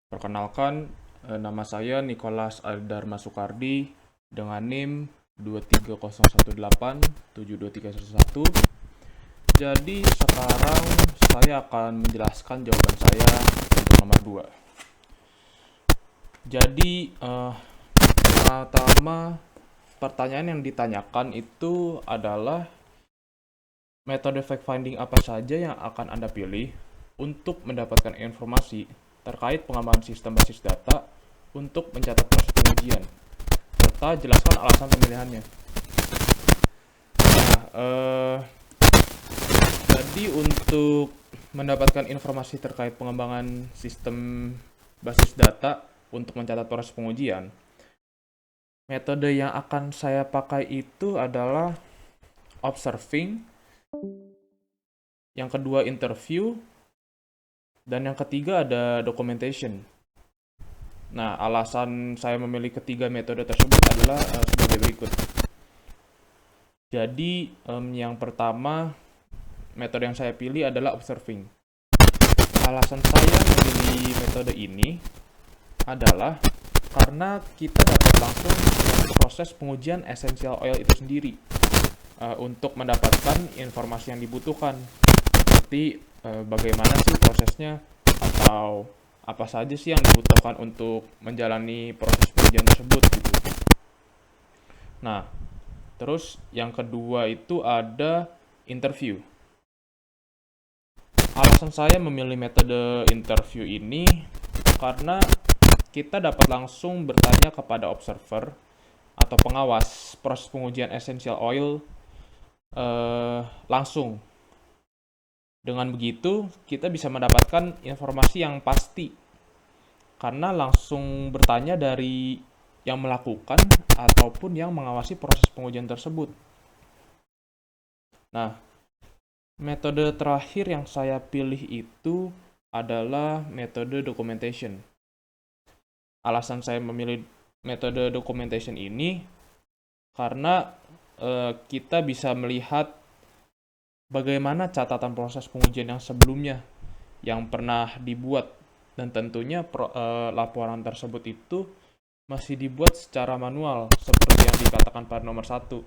Perkenalkan, nama saya Nicholas Aldharma Soekardi dengan NIM 23018722311. Jadi sekarang saya akan menjelaskan jawaban saya untuk nomor 2. Jadi pertama pertanyaan yang ditanyakan itu adalah metode fact finding apa saja yang akan Anda pilih untuk mendapatkan informasi terkait pengembangan sistem basis data untuk mencatat proses pengujian, serta jelaskan alasan pemilihannya. Jadi untuk mendapatkan informasi terkait pengembangan sistem basis data untuk mencatat proses pengujian, metode yang akan saya pakai itu adalah observing, yang kedua interview, dan yang ketiga ada documentation. Nah, alasan saya memilih ketiga metode tersebut adalah sebagai berikut. Jadi, yang pertama, metode yang saya pilih adalah observing. Alasan saya memilih metode ini adalah karena kita dapat langsung melihat proses pengujian essential oil itu sendiri untuk mendapatkan informasi yang dibutuhkan, seperti bagaimana sih prosesnya atau apa saja sih yang dibutuhkan untuk menjalani proses pengujian tersebut gitu. Nah, terus yang kedua itu ada interview. Alasan saya memilih metode interview ini karena kita dapat langsung bertanya kepada observer atau pengawas proses pengujian essential oil langsung. Dengan begitu, kita bisa mendapatkan informasi yang pasti karena langsung bertanya dari yang melakukan ataupun yang mengawasi proses pengujian tersebut. Nah, metode terakhir yang saya pilih itu adalah metode documentation. Alasan saya memilih metode documentation ini karena kita bisa melihat bagaimana catatan proses pengujian yang sebelumnya yang pernah dibuat, dan tentunya laporan tersebut itu masih dibuat secara manual seperti yang dikatakan pada nomor 1,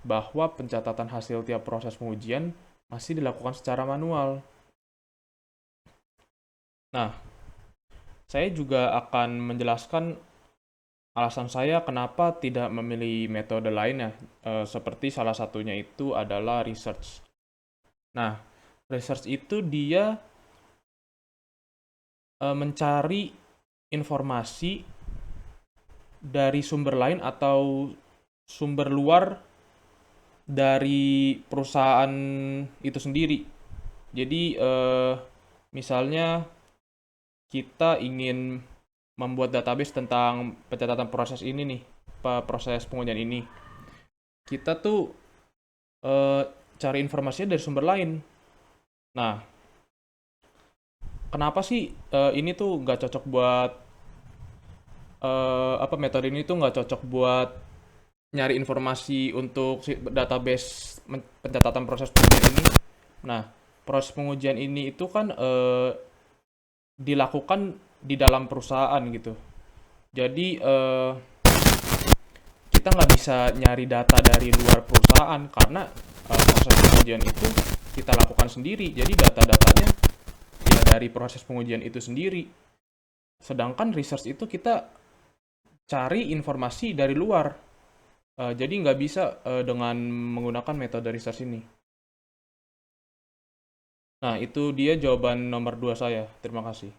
bahwa pencatatan hasil tiap proses pengujian masih dilakukan secara manual. Nah, saya juga akan menjelaskan alasan saya kenapa tidak memilih metode lainnya, seperti salah satunya itu adalah research. Nah, research itu dia mencari informasi dari sumber lain atau sumber luar dari perusahaan itu sendiri. Jadi, misalnya kita ingin membuat database tentang pencatatan proses ini nih, proses pengujian ini. Kita tuh cari informasinya dari sumber lain. Nah, kenapa sih ini tuh nggak cocok buat metode ini tuh nggak cocok buat nyari informasi untuk database pencatatan proses pengujian ini? Nah, proses pengujian ini itu kan dilakukan di dalam perusahaan gitu. Jadi kita nggak bisa nyari data dari luar perusahaan karena proses pengujian itu kita lakukan sendiri. Jadi data-datanya ya dari proses pengujian itu sendiri. Sedangkan research itu kita cari informasi dari luar. Jadi nggak bisa dengan menggunakan metode research ini. Nah, itu dia jawaban nomor 2 saya. Terima kasih.